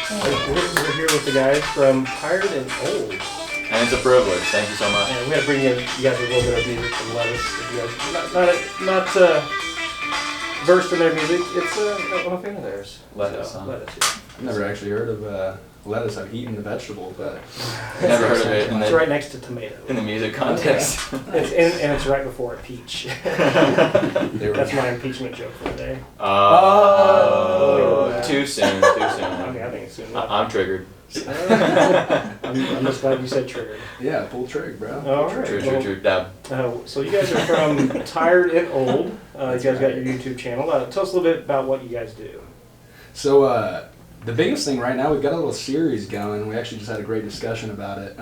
We're here with the guys from Tired and Old. And it's a privilege. Thank you so much. And we had to bring in you guys a little bit of music from Lettuce. If you guys not versed in their music, I'm a fan of theirs. Lettuce, so, huh? Lettuce, yeah. I've never actually heard of lettuce. I've eaten the vegetable, but Never heard of it It's right next to tomato. in the music context. It's right before a peach. they were. That's my impeachment joke for the day. Oh, too soon. Too I soon. think it's soon. I'm triggered. I'm just glad you said triggered. Yeah, pull trig, bro. All right. True. Dab. So you guys are from Tired and Old. You guys got your YouTube channel. Tell us a little bit about what you guys do. So the biggest thing right now, we've got a little series going. We actually just had a great discussion about it.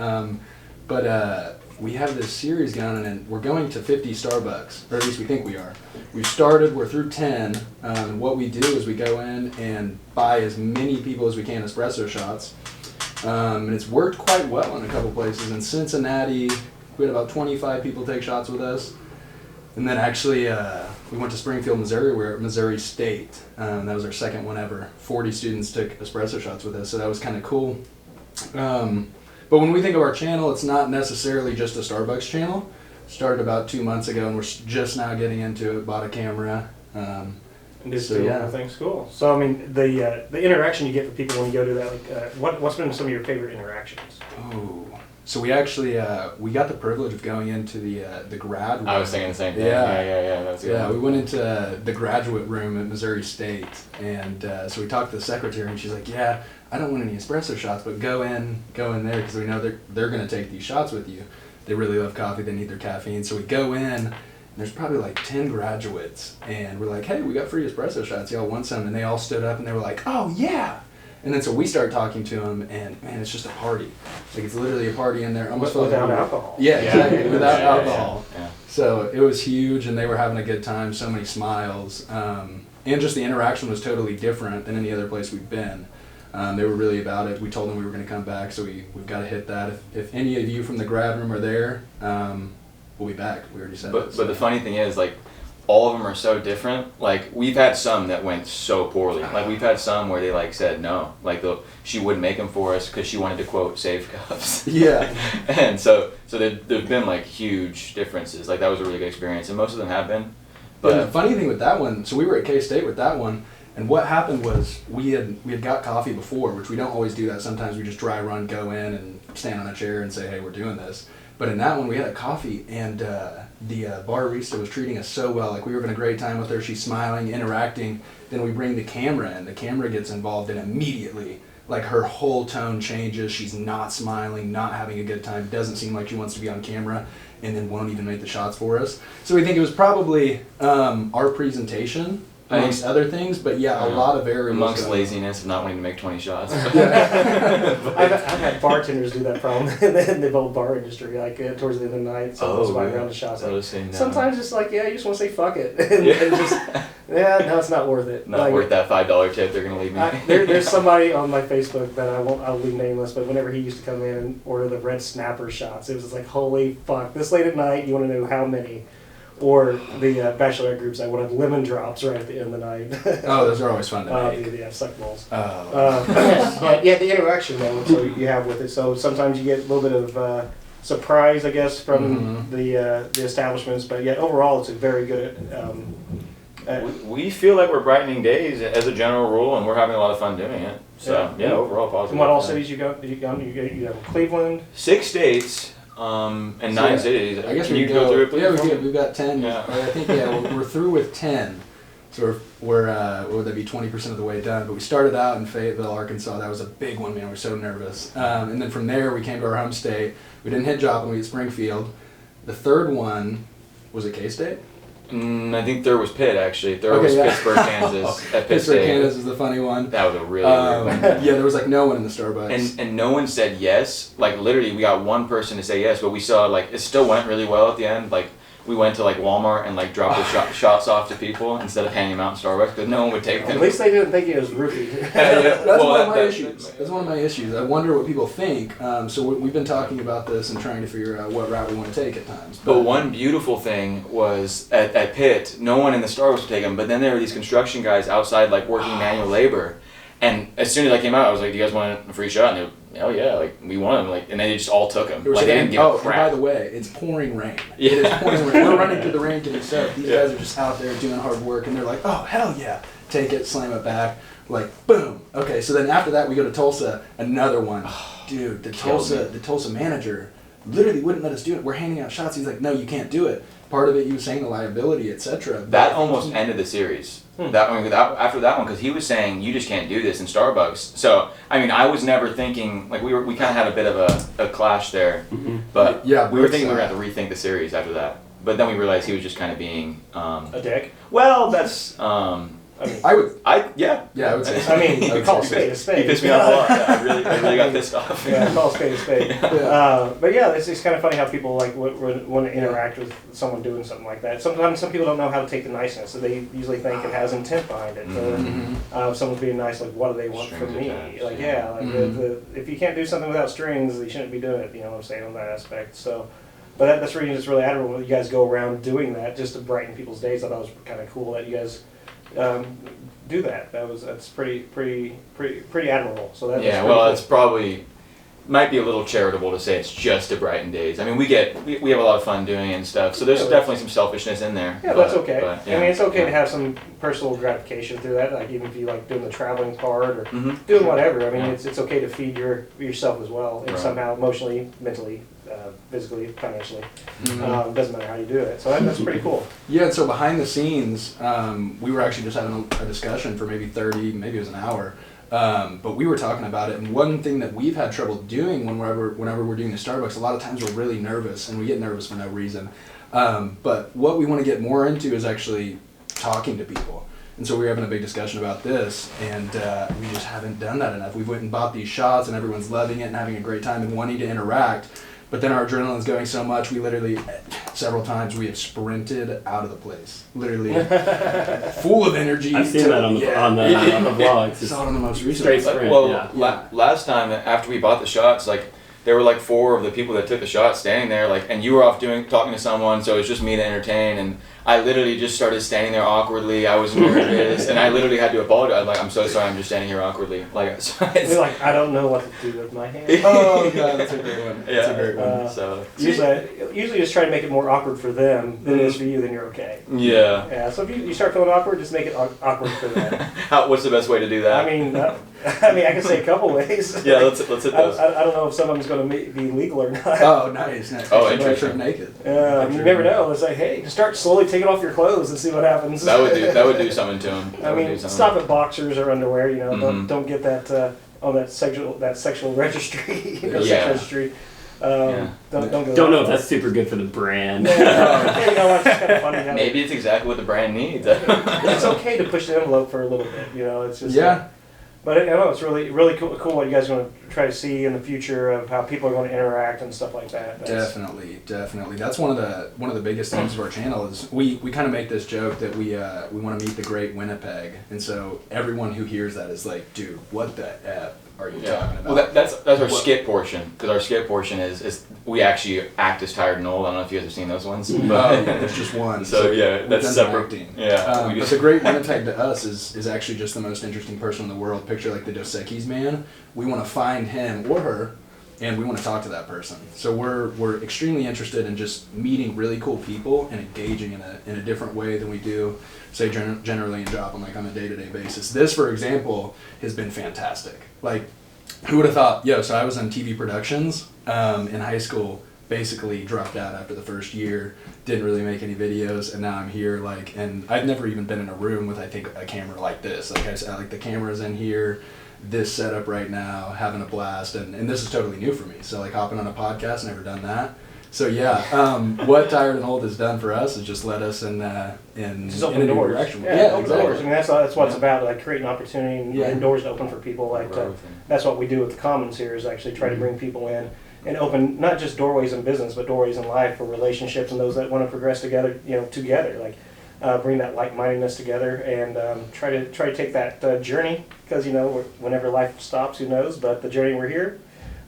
But we have this series going, and we're going to 50 Starbucks, or at least we think we are. We've started. We're through 10. And what we do is we go in and buy as many people as we can espresso shots. And it's worked quite well in a couple places. In Cincinnati, we had about 25 people take shots with us. And then actually, we went to Springfield, Missouri. We were at Missouri State. That was our second one ever. 40 students took espresso shots with us, so that was kind of cool. But when we think of our channel, it's not necessarily just a Starbucks channel. Started about 2 months ago, and we're just now getting into it. Bought a camera. And just do all things cool. So I mean, the interaction you get with people when you go to that, like, what's been some of your favorite interactions? Oh, so we actually we got the privilege of going into the grad room. I was thinking the same thing. Yeah. That's good. Yeah, we went into the graduate room at Missouri State, and so we talked to the secretary, and she's like, "Yeah, I don't want any espresso shots, but go in there because we know they're going to take these shots with you. They really love coffee. They need their caffeine." So we go in. And there's probably like 10 graduates, and we're like, "Hey, we got free espresso shots. Y'all want some?" And they all stood up, and they were like, "Oh yeah!" And then so we started talking to them, and man, it's just a party. Like it's literally a party in there, almost Without alcohol. Yeah, exactly. Without Yeah. alcohol. Yeah. So it was huge, and they were having a good time. So many smiles, and just the interaction was totally different than any other place we've been. They were really about it. We told them we were going to come back, so we've got to hit that. If any of you from the grad room are there, we'll be back. We already said But that. but the funny thing is, like, all of them are so different. Like, we've had some that went so poorly. Like, we've had some where they like said no. Like, she wouldn't make them for us because she wanted to quote save cups. Yeah. And so there've been like huge differences. Like, that was a really good experience, and most of them have been. But But the funny thing with that one, so we were at K-State with that one, and what happened was we had got coffee before, which we don't always do that. Sometimes we just dry run, go in and stand on a chair and say, "Hey, we're doing this." But in that one, we had a coffee, and the barista was treating us so well. Like, we were having a great time with her. She's smiling, interacting. Then we bring the camera in. The camera gets involved, and immediately, like, her whole tone changes. She's not smiling, not having a good time. Doesn't seem like she wants to be on camera, and then won't even make the shots for us. So we think it was probably our presentation, amongst other things. But yeah, a lot of variables. amongst laziness of not wanting to make 20 shots. I've had bartenders do that problem in the whole bar industry, like towards the end of the night. So it's right around the shots. Like, sometimes it's like, yeah, you just want to say fuck it, and just no, it's not worth it. Not like, worth that $5 tip. They're gonna leave me. There's somebody on my Facebook that I'll leave nameless, but whenever he used to come in and order the red snapper shots, it was just like, holy fuck, this late at night, you want to know how many? Or the bachelorette groups, I would have lemon drops right at the end of the night. Oh, those are always fun to make. Yeah, suck balls. Oh. But yeah, the interaction though, so you have with it. So sometimes you get a little bit of surprise, I guess, from the establishments, but yet overall it's a very good. We feel like we're brightening days as a general rule, and we're having a lot of fun doing it. So yeah, overall positive. From what all cities you go? You have Cleveland. 6 states. And 9 cities. I guess Can we you go through it, please? Yeah, we did. We've got 10. Yeah. I think we're through with 10. So we're what would that be, 20% of the way done? But we started out in Fayetteville, Arkansas. That was a big one, man. We were so nervous. And then from there we came to our home state. We didn't hit Joplin. We hit Springfield. The third one was at K-State. I think third was Pitt, actually. Third was Pittsburgh, Kansas. At Pitt Pittsburgh, State. Kansas is the funny one. That was a really weird one. Yeah, there was like no one in the Starbucks. And no one said yes. Like, literally, we got one person to say yes, but we saw, like, it still went really well at the end. Like, we went to, like, Walmart and, like, dropped the shots off to people instead of handing them out in Starbucks because no one would take them. At least they didn't think it was rookie. That's one of my issues. That's one of my issues. I wonder what people think. So we've been talking about this and trying to figure out what route we want to take at times. But one beautiful thing was at Pitt, no one in the Starbucks would take them, but then there were these construction guys outside, like, working manual labor. And as soon as I came out, I was like, "Do you guys want a free shot?" And they were, "Hell yeah!" Like we want them. Like, and they just all took them. They were Like they saying, didn't give a and crap. by the way, it's pouring rain. Yeah. It is pouring rain. We're running through the rain getting stuff. These Yeah. guys are just out there doing hard work, and they're like, "Oh hell yeah!" Take it, slam it back, like boom. Okay, so then after that we go to Tulsa, another one. Dude, the Killed Tulsa manager literally wouldn't let us do it. We're handing out shots. He's like, "No, you can't do it." Part of it, he was saying the liability, etc. That almost ended the series. After that one, because he was saying you just can't do this in Starbucks. So I mean, I was never thinking like we kind of had a bit of a clash there, but Yeah, we were thinking we were Brooks, gonna have to rethink the series after that. But then we realized he was just kind of being. A dick. Well, that's. I mean, I would. Yeah. Yeah, I would say. I mean, I we would call a say spade a spade. He pissed me off a lot. I really got pissed off. Yeah, call a spade a spade. Yeah. But yeah, it's kind of funny how people like want to interact with someone doing something like that. Sometimes some people don't know how to take the niceness, so they usually think it has intent behind it. Or someone's being nice, like, what do they want from Strings me? attached, Like, yeah. yeah, like if you can't do something without strings, you shouldn't be doing it. You know what I'm saying on that aspect. So, but that's really just really admirable that you guys go around doing that just to brighten people's days. I thought it was kind of cool that you guys. Do that. That's pretty admirable. So that's Yeah, well, it's probably might be a little charitable to say it's just to brighten days. I mean, we have a lot of fun doing it and stuff. So there's Yeah, definitely some selfishness in there. yeah, that's okay. But, I mean, it's okay yeah. to have some personal gratification through that. Like even if you like doing the traveling part or Mhm. doing whatever. I mean, Yeah. it's okay to feed yourself as well, and Right. somehow emotionally, mentally, physically, financially. Mhm. Doesn't matter how you do it. So that's pretty cool. Yeah, and so behind the scenes, we were actually just having a discussion for maybe 30, maybe it was an hour, but we were talking about it, and one thing that we've had trouble doing whenever we're doing the Starbucks, a lot of times we're really nervous, and we get nervous for no reason. But what we want to get more into is actually talking to people. And so we were having a big discussion about this, and we just haven't done that enough. We went and bought these shots, and everyone's loving it and having a great time and wanting to interact. But then our adrenaline's going so much, we literally, several times, we have sprinted out of the place. Literally, full of energy. I've seen that on the vlogs. Saw it on the most recent. Straight sprint. Well, Yeah. last time after we bought the shots, like there were like 4 of the people that took the shot standing there, like, and you were off talking to someone, so it was just me to entertain, and I literally just started standing there awkwardly. I was nervous, and I literally had to apologize. Like, I'm so sorry, I'm just standing here awkwardly. Like, so You're like, I don't know what to do with my hands. Oh god, that's a great one. That's a great one. So Usually just try to make it more awkward for them than it is for you, then you're okay. yeah. Yeah, so if you start feeling awkward, just make it awkward for them. What's the best way to do that? I mean, I can say a couple ways. yeah, let's hit those. I don't know if some of them's going to be legal or not. Oh, nice. Oh, Trip interesting. naked. You never know. It's like, hey, just start slowly taking off your clothes and see what happens. That would do something to him. I mean, stop at boxers or underwear. You know, Mhm. don't get that on that sexual registry. Yeah. Sex registry. Yeah. Don't go. Don't know that if far. that's super good for the brand. Yeah, you know what? It's kind of funny. How Maybe it's exactly what the brand needs. it's okay to push the envelope for a little bit. You know, it's just Yeah. But I know it's really cool what you guys are going to try to see in the future of how people are going to interact and stuff like that. Definitely. That's one of the biggest things of our channel is we kind of make this joke that we want to meet the great Winnipeg, and so everyone who hears that is like, dude, what the f are you talking about? Well, that's our skit portion, because our skit portion is we actually act as Tired and Old. I don't know if you guys have seen those ones. Oh, But, yeah, there's just one. So, yeah, we've that's done some separate. acting. Yeah, we But just- the great Winnipeg to us is actually just the most interesting person in the world. Picture like the Dos Equis man. We want to find him or her, and we want to talk to that person. So we're extremely interested in just meeting really cool people and engaging in a different way than we do, say generally in job on a day-to-day basis. This, for example, has been fantastic. Like, who would have thought? So I was in TV productions in high school. Basically dropped out after the first year, didn't really make any videos, and now I'm here, and I've never even been in a room with, I think, a camera like this. Like I said, the camera's in here, this setup right now, having a blast, and this is totally new for me. So hopping on a podcast, never done that. So yeah, what Tired and Old has done for us is just led us in Just a open new doors. direction. Yeah, open exactly. doors. I mean, that's what it's about. Like creating opportunity and doors to open for people. That's what we do with the Commons here. Is actually try to bring people in and open not just doorways in business, but doorways in life for relationships and those that want to progress together. Together. Bring that like-mindedness together and try to take that journey, because whenever life stops, who knows? But the journey we're here.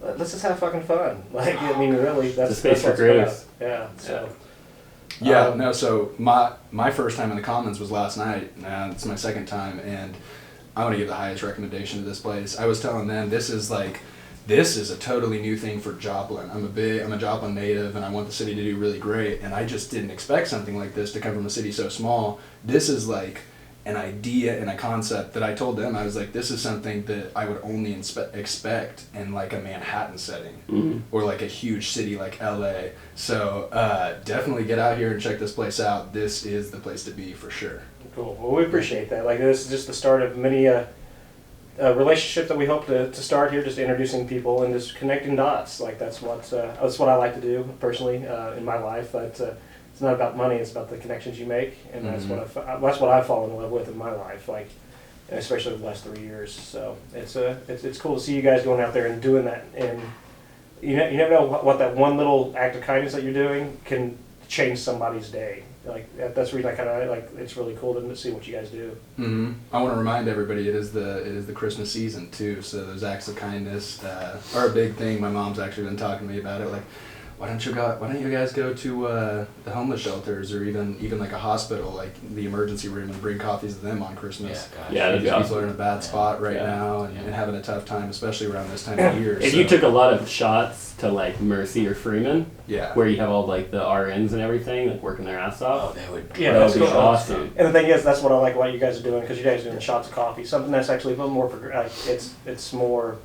Let's just have fucking fun. Really, that's It's a space that's what for it's creatives. about. Yeah. So. So my first time in the Commons was last night. It's my second time, and I want to give the highest recommendation to this place. I was telling them this is a totally new thing for Joplin. I'm a Joplin native, and I want the city to do really great. And I just didn't expect something like this to come from a city so small. This is like an idea and a concept that I told them. I was like, this is something that I would only expect in like a Manhattan setting or like a huge city like LA. So definitely get out here and check this place out. This is the place to be for sure. Cool. Well, we appreciate that. Like, this is just the start of many relationships that we hope to start here, just introducing people and just connecting dots. Like, that's what I like to do personally in my life. But it's not about money; it's about the connections you make, and that's what I've fallen in love with in my life. Like, and especially the last 3 years. So it's cool to see you guys going out there and doing that. And you never know what that one little act of kindness that you're doing can change somebody's day. Like, that's the reason I kind of like. It's really cool to see what you guys do. Mm-hmm. I want to remind everybody it is the Christmas season too, so those acts of kindness are a big thing. My mom's actually been talking to me about it. Like, why don't you guys go to the homeless shelters or even like a hospital, like the emergency room, and bring coffees to them on Christmas? Yeah, that'd be People awesome. are in a bad spot right now and having a tough time, especially around this time of year. If you took a lot of shots to like Mercy or Freeman, where you have all like the RNs and everything, like working their ass off. That would Yeah, that would be cool. awesome. And the thing is, that's what I like what you guys are doing, because you guys are doing shots of coffee, something that's actually a little more, it's more,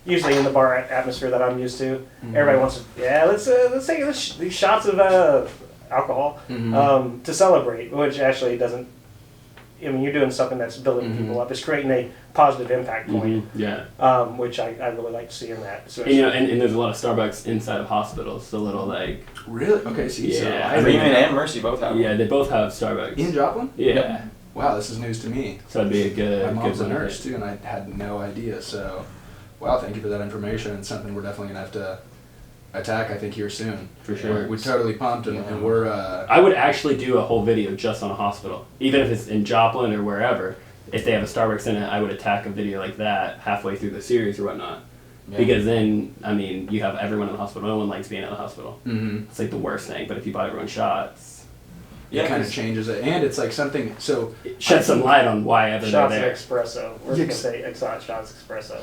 usually in the bar atmosphere that I'm used to. Everybody wants to, let's take these shots of alcohol to celebrate, which actually doesn't, I mean, you're doing something that's building people up. It's creating a positive impact point, which I really like to see in that. So And, and there's a lot of Starbucks inside of hospitals, so little like... Really? Okay, see, Yeah. so Freeman and Mercy both have. Yeah, they both have Starbucks. in Joplin? Yeah. Wow, this is news to me. So it'd be a good... My mom's a good nurse too, and I had no idea. So, wow, thank you for that information. It's something we're definitely gonna have to attack, I think, here soon. For sure. We're totally pumped, and we're. I would actually do a whole video just on a hospital, even if it's in Joplin or wherever. If they have a Starbucks in it, I would attack a video like that halfway through the series or whatnot. Yeah. Because then, I mean, you have everyone in the hospital. No one likes being in the hospital. It's like the worst thing. But if you buy everyone shots, it kind of changes it, and it's like something. So shed some light on why ever they're shots there. of espresso. We're gonna say shots espresso.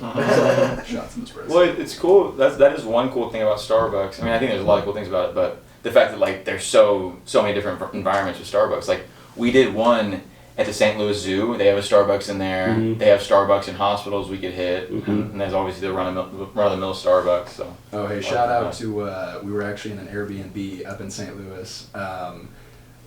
Shots of espresso. Well, it's cool. That is one cool thing about Starbucks. I mean, I think there's a lot of cool things about it, but the fact that like there's so many different environments with Starbucks. Like, we did one at the St. Louis Zoo. They have a Starbucks in there. They have Starbucks in hospitals we could hit, and there's obviously the run-of-the-mill Starbucks. So. Oh, hey, shout out to we were actually in an Airbnb up in St. Louis.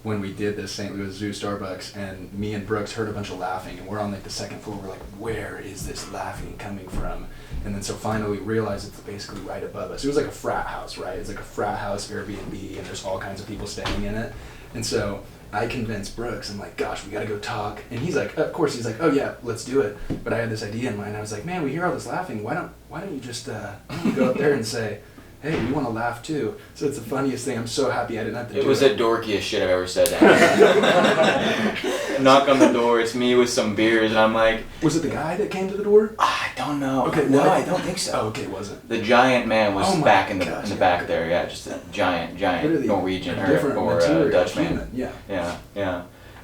When we did this St. Louis Zoo Starbucks, and me and Brooks heard a bunch of laughing, and we're on like the second floor. We're like, where is this laughing coming from? And then so finally we realized it's basically right above us. It was like a frat house, right? It's like a frat house Airbnb, and there's all kinds of people staying in it. And so I convinced Brooks, I'm like, gosh, we gotta go talk. And he's like, of course, he's like, oh yeah, let's do it. But I had this idea in mind. I was like, man, we hear all this laughing. Why don't you just why don't you go up there and say, hey, we want to laugh too? So it's the funniest thing. I'm so happy I didn't have to do it. It was the dorkiest shit I've ever said. Knock on the door, it's me with some beers, and I'm like... Was it the guy that came to the door? I don't know. Okay, no, I don't think so. Oh, okay, was it? The giant man was back in the gosh, in the back there, yeah, just a giant Literally Norwegian different or material, Dutch man. human, yeah. Yeah.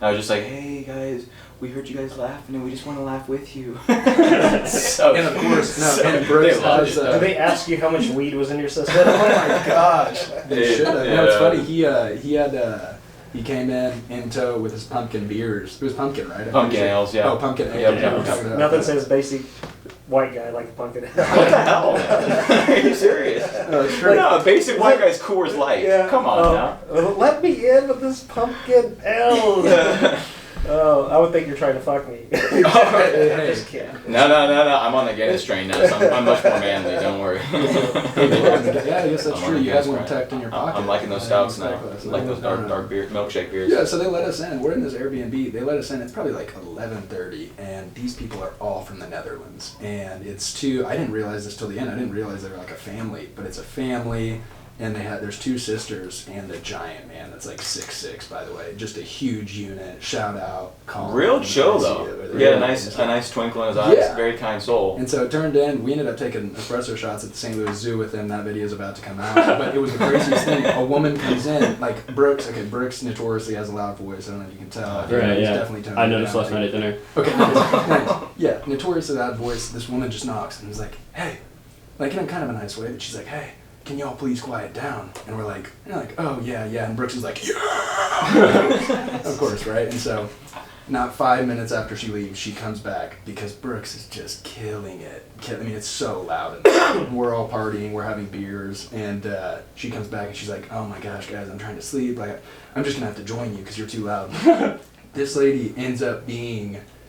And I was just like, hey guys, we heard you guys laughing and we just want to laugh with you. So, And of course, and Brooks they loved has... it. Did they ask you how much weed was in your system? oh my gosh. They should have. Yeah. No, it's funny. He came in tow with his pumpkin beers. It was pumpkin, right? Pumpkin ales, yeah. Oh, pumpkin ale. Yep, Yeah, yep, we're talking about Nothing that. says basic white guy like a pumpkin. What the hell? Are you serious? No, it's true. No, a basic white guy's Coors Light. Come on now. Let me in with this pumpkin ale. Oh, I would think you're trying to fuck me. Hey. Just kidding. No. I'm on the Guinness train now, so I'm much more manly. Don't worry. Yeah, I guess that's I'm true. on You had the one Guinness tucked in your pocket. I'm liking those stouts now. Like those dark beer, milkshake beers. Yeah, so they let us in. We're in this Airbnb. They let us in. It's probably like 11:30, and these people are all from the Netherlands. And it's I didn't realize this till the end. I didn't realize they were like a family, but it's a family. and there's two sisters and a giant man that's like 6'6", by the way, just a huge unit. Shout out, Colin. Real chill though. Yeah, a nice twinkle in his eyes. Yeah. Very kind soul. And so it turned in, we ended up taking espresso shots at the St. Louis Zoo with him. That video is about to come out. But it was the craziest thing. A woman comes in, like Brooks notoriously has a loud voice. I don't know if you can tell. Right, He's yeah. definitely toned I it noticed down. last night at dinner. Okay, nice. Yeah, notoriously loud voice. This woman just knocks and is like, hey, like in a kind of a nice way, but she's like, hey, can y'all please quiet down? And we're like, oh yeah. And Brooks is like, yeah! Of course, right? And so, not 5 minutes after she leaves, she comes back because Brooks is just killing it. I mean, it's so loud. And we're all partying, we're having beers, and she comes back and she's like, oh my gosh, guys, I'm trying to sleep. Like, I'm just gonna have to join you because you're too loud. This lady ends up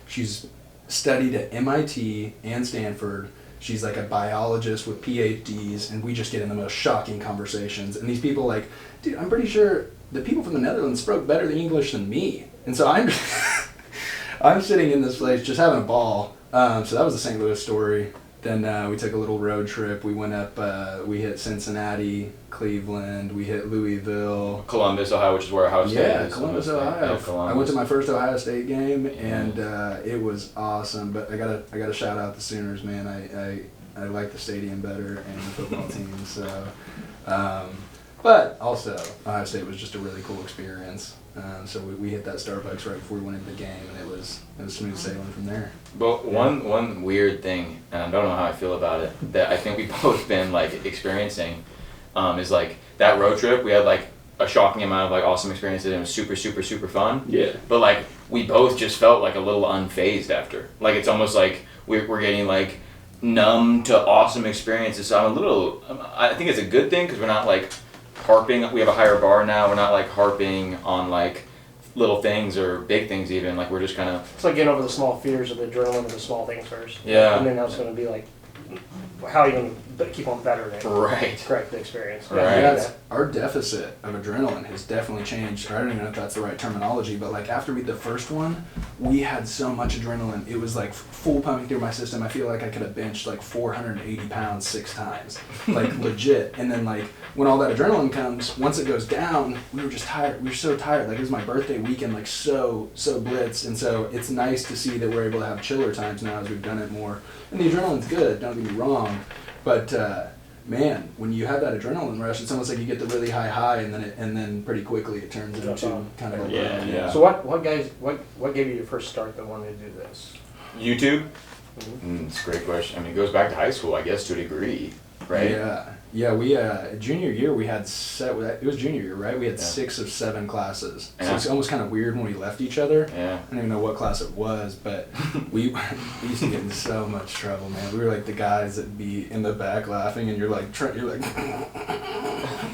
she's studied at MIT and Stanford. She's like a biologist with PhDs, and we just get in the most shocking conversations. And these people like, dude, I'm pretty sure the people from the Netherlands spoke better the English than me. And so I'm sitting in this place just having a ball. So that was the St. Louis story. Then we took a little road trip. We went up, we hit Cincinnati, Cleveland, we hit Louisville. Columbus, Ohio, which is where Ohio State is. Columbus, Yeah, Ohio. Columbus. I went to my first Ohio State game, and it was awesome. But I gotta shout out the Sooners, man. I like the stadium better and the football team. So, but also Ohio State was just a really cool experience. So we hit that Starbucks right before we went into the game, and it was smooth sailing from there. But one weird thing, and I don't know how I feel about it, that I think we've both been like experiencing, is like that road trip. We had like a shocking amount of like awesome experiences, and it was super, super, super fun. Yeah. But like we both just felt like a little unfazed after. Like it's almost like we're getting like numb to awesome experiences. So I think it's a good thing because we're not like harping. We have a higher bar now. We're not like harping on like little things or big things even. Like we're just kind of. It's like getting over the small fears of the adrenaline of the small things first. Yeah. And then that's going to be like, how are you going to keep on bettering it? Right. Correct the experience. Right. Yeah, Yeah, our deficit of adrenaline has definitely changed. I don't even know if that's the right terminology, but like after the first one, we had so much adrenaline. It was like full pumping through my system. I feel like I could have benched like 480 pounds 6 times, like legit. And then like when all that adrenaline comes, once it goes down, we were just tired. We were so tired. Like it was my birthday weekend, like so blitzed. And so it's nice to see that we're able to have chiller times now as we've done it more. And the adrenaline's good, don't get me wrong, but man, when you have that adrenaline rush, it's almost like you get the really high, and then pretty quickly it turns into kind of a Yeah, low. yeah. So what gave you your first start that wanted to do this? YouTube? Mhm. It's a great question. I mean, it goes back to high school, I guess, to a degree, right? Yeah. We junior year we had it was junior year, right? We had Yeah. 6 of 7 classes, so Yeah. it's almost kind of weird when we left each other. Yeah. I don't even know what class it was, but we used to get in so much trouble, man. We were like the guys that'd be in the back laughing, and you're like,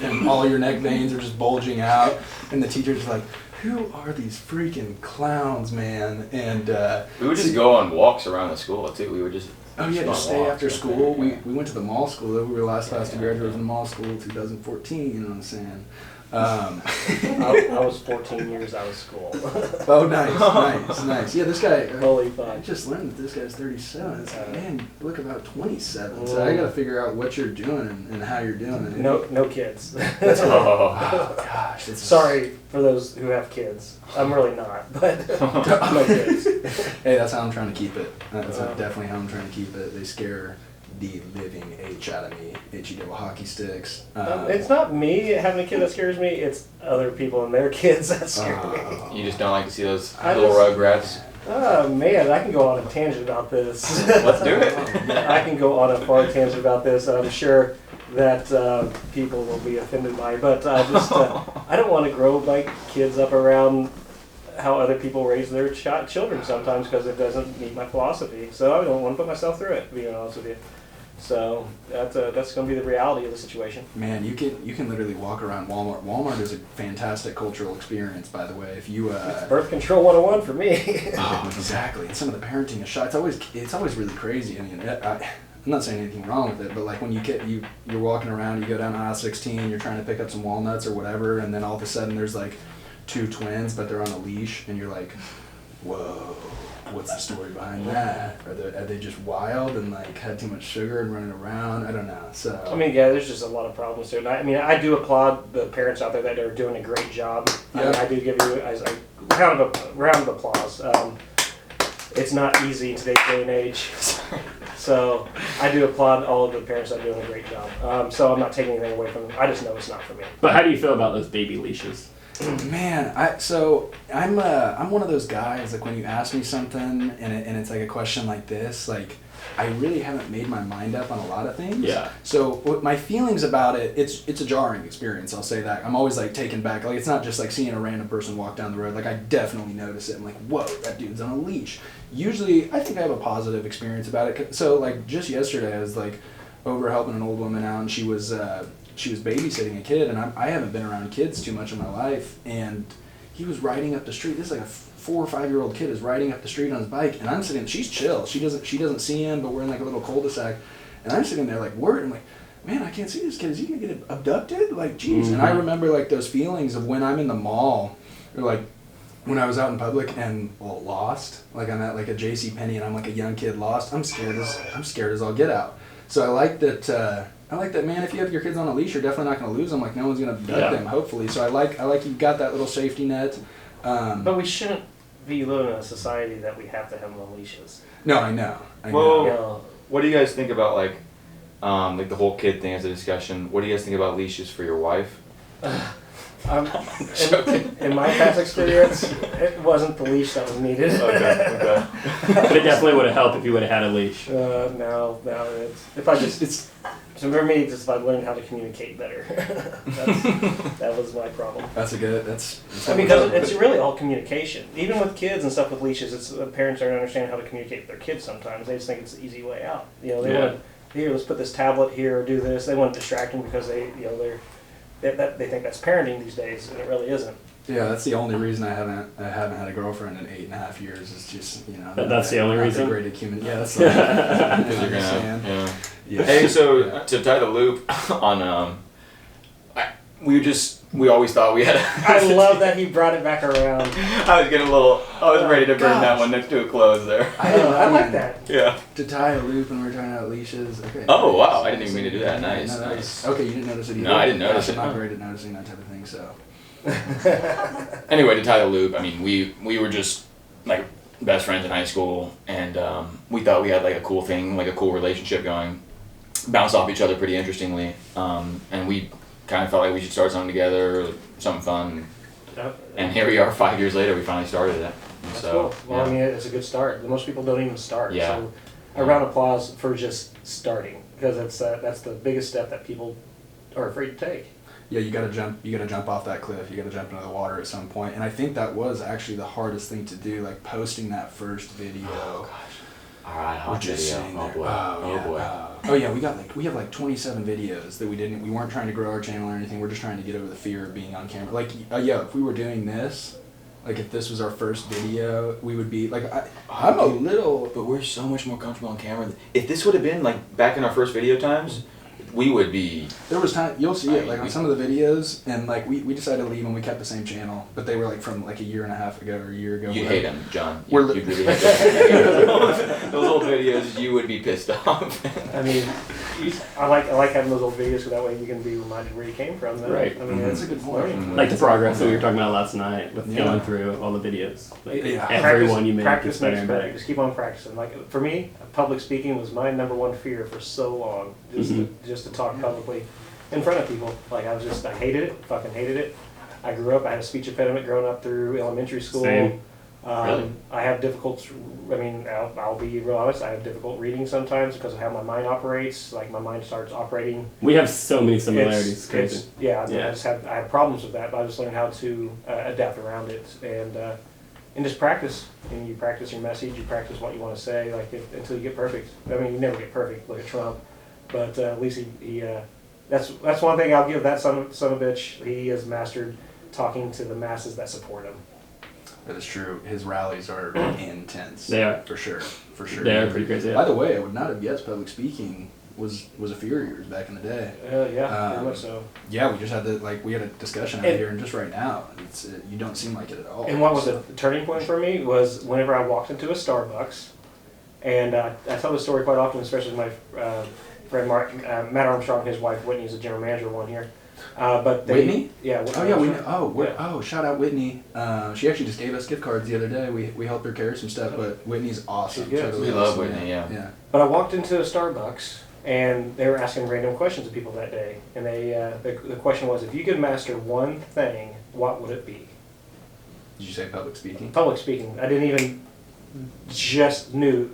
and all your neck veins are just bulging out, and the teacher's like, who are these freaking clowns, man? And We would just go on walks around the school, too. We would just... oh yeah, go just on stay walks after up school. there, yeah. We went to the mall school. Though. We were the last class to graduate from the mall school, 2014. You know what I'm saying? I was 14 years out of school. Oh, nice. Yeah, this guy. Holy I fuck. just learned that this guy's 37. It's like, man, you look about 27. So Mm. I got to figure out what you're doing and how you're doing it. No kids. That's Oh. gosh. It's Sorry for those who have kids. I'm really not, but no kids. Hey, that's how I'm trying to keep it. That's Wow. definitely how I'm trying to keep it. They scare the living H out of me. HE double hockey sticks. It's not me having a kid that scares me. It's other people and their kids that scare me. You just don't like to see those I little just- rugrats? Oh man, I can go on a tangent about this. Let's do it. I can go on a far tangent about this. I'm sure that people will be offended by it, but I just I don't want to grow my kids up around how other people raise their children sometimes because it doesn't meet my philosophy. So I don't want to put myself through it, to be honest with you. So that's going to be the reality of the situation. Man, you can literally walk around Walmart. Walmart is a fantastic cultural experience, by the way. If you Birth control 101 for me. oh, exactly. And some of the parenting is shot. It's always really crazy. I mean, I'm not saying anything wrong with it, but like when you're walking around, you go down aisle 16, you're trying to pick up some walnuts or whatever, and then all of a sudden there's like 2 twins, but they're on a leash, and you're like, whoa, what's the story behind that? Are they just wild and like had too much sugar and running around? I don't know. So I mean, yeah, there's just a lot of problems to it. I mean, I do applaud the parents out there that are doing a great job. I mean, Yeah. I do give you a round of applause. It's not easy in today's day and age. So I do applaud all of the parents that are doing a great job. So I'm not taking anything away from them. I just know it's not for me. But how do you feel about those baby leashes? man, I'm one of those guys, like when you ask me something and it's like a question like this, like I really haven't made my mind up on a lot of things. Yeah. So what my feelings about it, it's a jarring experience, I'll say that. I'm always like taken back. Like it's not just like seeing a random person walk down the road. Like I definitely notice it. I'm like, whoa, that dude's on a leash. Usually I think I have a positive experience about it. So like just yesterday I was like over helping an old woman out and she was babysitting a kid, and I haven't been around kids too much in my life, and he was riding up the street. This is like a 4 or 5 year old kid is riding up the street on his bike, and I'm sitting. She's chill. She doesn't see him, but we're in like a little cul-de-sac, and I'm sitting there like worried. I'm like, man, I can't see this kid. Is he gonna get abducted? Like, geez. And I remember like those feelings of when I'm in the mall, or like when I was out in public and lost. Like I'm at like a J.C. Penney and I'm like a young kid lost. I'm scared as all get out. So I like that. Man, if you have your kids on a leash, you're definitely not going to lose them. Like, no one's going to abduct them, hopefully. So I like you've got that little safety net. But we shouldn't be living in a society that we have to have them on leashes. No, I know. Well, You know, what do you guys think about like the whole kid thing as a discussion? What do you guys think about leashes for your wife? in my past experience, it wasn't the leash that was needed. Okay. But it definitely would have helped if you would have had a leash. No, so for me, it's just if I learned how to communicate better. That was my problem. That's Because it's really all communication. Even with kids and stuff with leashes, it's parents don't understand how to communicate with their kids sometimes. They just think it's the easy way out. You know, they want here, let's put this tablet here or do this. They want to distract them because they think that's parenting these days, and it really isn't. Yeah, that's the only reason I haven't had a girlfriend in 8.5 years. Is just That's the only reason. Great human. Yeah, that's the only reason. Because you're gonna. Yeah. Hey, so to tie the loop on we always thought we had. I love that he brought it back around. I was ready to bring that one to a close there. I like that. Yeah. To tie a loop when we're talking about leashes. Okay. Oh wow! I didn't even mean to do that. Nice. No, Nice. Okay, you didn't notice it either. No, I didn't notice I'm it. not great at noticing that type of thing. So. Anyway, to tie the loop, I mean, we were just like best friends in high school, and we thought we had like a cool thing, like a cool relationship going, bounce off each other pretty interestingly, and we kind of felt like we should start something together, something fun. And here we are, 5 years later, we finally started it. That's So, cool. Well, I mean, it's a good start. Most people don't even start. Yeah. So a round of applause for just starting, because that's the biggest step that people are afraid to take. Yeah, you gotta jump off that cliff. You gotta jump into the water at some point. And I think that was actually the hardest thing to do, like posting that first video. Oh gosh. All right, hot We're just video. sitting Oh there. boy. Oh, Oh boy. we have like 27 videos that we weren't trying to grow our channel or anything. We're just trying to get over the fear of being on camera. Like, if we were doing this, like if this was our first video, we would be like, I'm a little. But we're so much more comfortable on camera. If this would have been like back in our first video times, we would be. There was time, you'll see it like on some of the videos, and like we decided to leave and we kept the same channel, but they were like from like a year and a half ago or a year ago. You hate them, John. We're You really hate them. Those old videos, you would be pissed off. I mean, I like having those old videos, so that way you can be reminded where you came from. Then. Right. I mean, That's a good point. learning. Like the progress that we were talking about last night with Yeah. going through all the videos. Like Yeah. everyone you made practice gets better makes and better. better. Just keep on practicing. Like for me, public speaking was my number one fear for so long. Just to talk publicly in front of people. Like I hated it. Fucking hated it. I grew up. I had a speech impediment growing up through elementary school. Same. Really? I have difficult. I mean, I'll be real honest. I have difficult reading sometimes because of how my mind operates. Like my mind starts operating. We have so many similarities. It's crazy. I Yeah. have problems with that, but I just learned how to adapt around it and just practice. And you practice your message, you practice what you want to say, until you get perfect. I mean, you never get perfect. Look at Trump, but at least he that's one thing I'll give that son of a bitch. He has mastered talking to the masses that support him. That is true. His rallies are intense. They are. For sure. They are pretty crazy. By the way, I would not have guessed public speaking was a fear of yours back in the day. Yeah, very much so. Yeah, we just had we had a discussion out And- here, and just right now, you don't seem like it at all. And what was the turning point for me was whenever I walked into a Starbucks, and I tell this story quite often, especially with my friend Matt Armstrong and his wife Whitney is the general manager of one here. But Whitney? Yeah. Oh yeah, we know. Yeah. Oh, shout out Whitney. She actually just gave us gift cards the other day. We helped her carry some stuff, but Whitney's awesome. She's good. We love Whitney, yeah. Yeah. But I walked into a Starbucks, and they were asking random questions of people that day. And the question was, if you could master one thing, what would it be? Did you say public speaking? Public speaking. I didn't even just knew